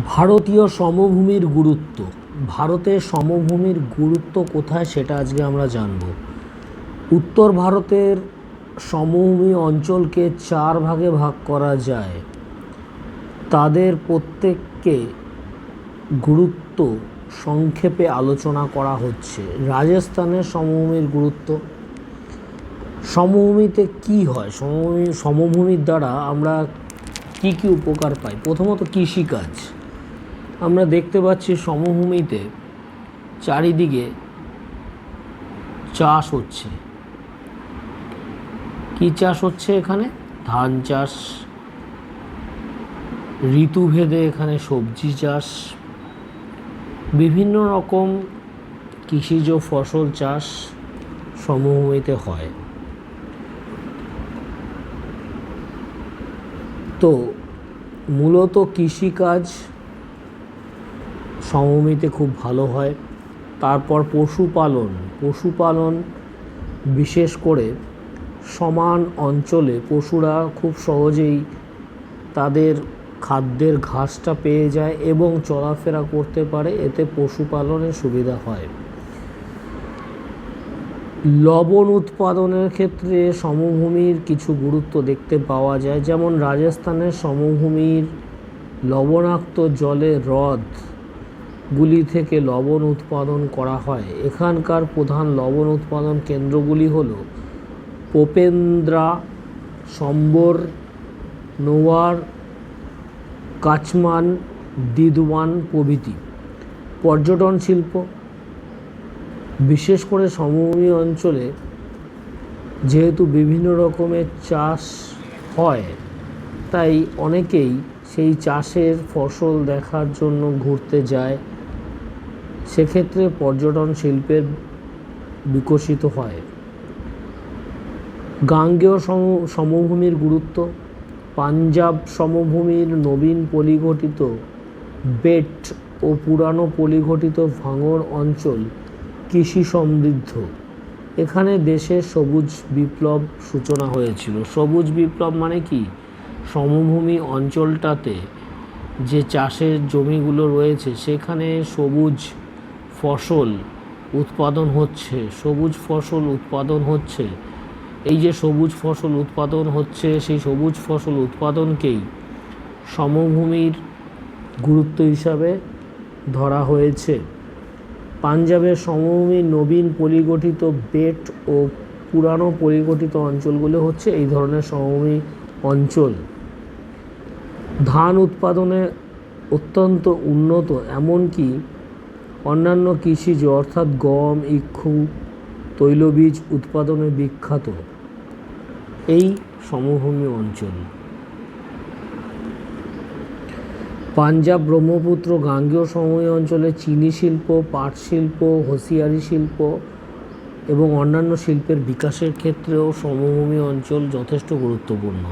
ভারতীয় সমভূমির গুরুত্ব। ভারতের সমভূমির গুরুত্ব কোথায় সেটা আজকে আমরা জানব। উত্তর ভারতের সমভূমি অঞ্চলকে 4 ভাগে ভাগ করা যায়। তাদের প্রত্যেককে গুরুত্ব সংক্ষেপে আলোচনা করা হচ্ছে। রাজস্থানের সমভূমির গুরুত্ব। সমভূমিতে কি হয়? সমভূমির দ্বারা আমরা কি কি উপকার পাই? প্রথমত কৃষিকাজ। আমরা দেখতে পাচ্ছি সমভূমিতে চারিদিকে চাষ হচ্ছে। কি চাষ হচ্ছে এখানে? ধান চাষ, ঋতুভেদে এখানে সবজি চাষ, বিভিন্ন রকম কৃষিজ ফসল চাষ সমভূমিতে হয়। তো মূলত কৃষিকাজ সমভূমিতে খুব ভালো হয়। তারপর পশুপালন বিশেষ করে সমান অঞ্চলে পশুরা খুব সহজেই তাদের খাদ্যের ঘাসটা পেয়ে যায় এবং চলাফেরা করতে পারে, এতে পশুপালনের সুবিধা হয়। লবণ উৎপাদনের ক্ষেত্রে সমভূমির কিছু গুরুত্ব দেখতে পাওয়া যায়, যেমন রাজস্থানের সমভূমির লবণাক্ত জলের হ্রদগুলি থেকে লবণ উৎপাদন করা হয়। এখানকার প্রধান লবণ উৎপাদন কেন্দ্রগুলি হল পোপেন্দ্রা, সম্বর, নোয়ার, কাচমান, দিদওয়ান প্রভৃতি। পর্যটন শিল্প। বিশেষ করে সমভূমি অঞ্চলে যেহেতু বিভিন্ন রকমের চাষ হয়, তাই অনেকেই সেই চাষের ফসল দেখার জন্য ঘুরতে যায়। সেক্ষেত্রে পর্যটন শিল্পের বিকশিত হয়। গাঙ্গেয় সমভূমির গুরুত্ব। পাঞ্জাব সমভূমির নবীন পলিগঠিত বেট ও পুরানো পলিগঠিত ভাঙড় অঞ্চল কৃষি সমৃদ্ধ। এখানে দেশের সবুজ বিপ্লব সূচনা হয়েছিল। সবুজ বিপ্লব মানে কি? সমভূমি অঞ্চলটাতে যে চাষের জমিগুলো রয়েছে সেখানে সবুজ ফসল উৎপাদন হচ্ছে। এই যে সবুজ ফসল উৎপাদন হচ্ছে, সেই সবুজ ফসল উৎপাদনকেই সমভূমির গুরুত্ব হিসাবে ধরা হয়েছে। পাঞ্জাবের সমভূমির নবীন পলিগঠিত বেট ও পুরানো পলিগঠিত অঞ্চলগুলো হচ্ছে এই ধরনের সমভূমি অঞ্চল। ধান উৎপাদনে অত্যন্ত উন্নত, এমনকি অন্যান্য কৃষিজ অর্থাৎ গম, ইক্ষু, তৈলবীজ উৎপাদনে বিখ্যাত এই সমভূমি অঞ্চল। পাঞ্জাব, ব্রহ্মপুত্র, গাঙ্গেয় সমভূমি অঞ্চলে চিনি শিল্প, পাট শিল্প, হোসিয়ারি শিল্প এবং অন্যান্য শিল্পের বিকাশের ক্ষেত্রেও সমভূমি অঞ্চল যথেষ্ট গুরুত্বপূর্ণ।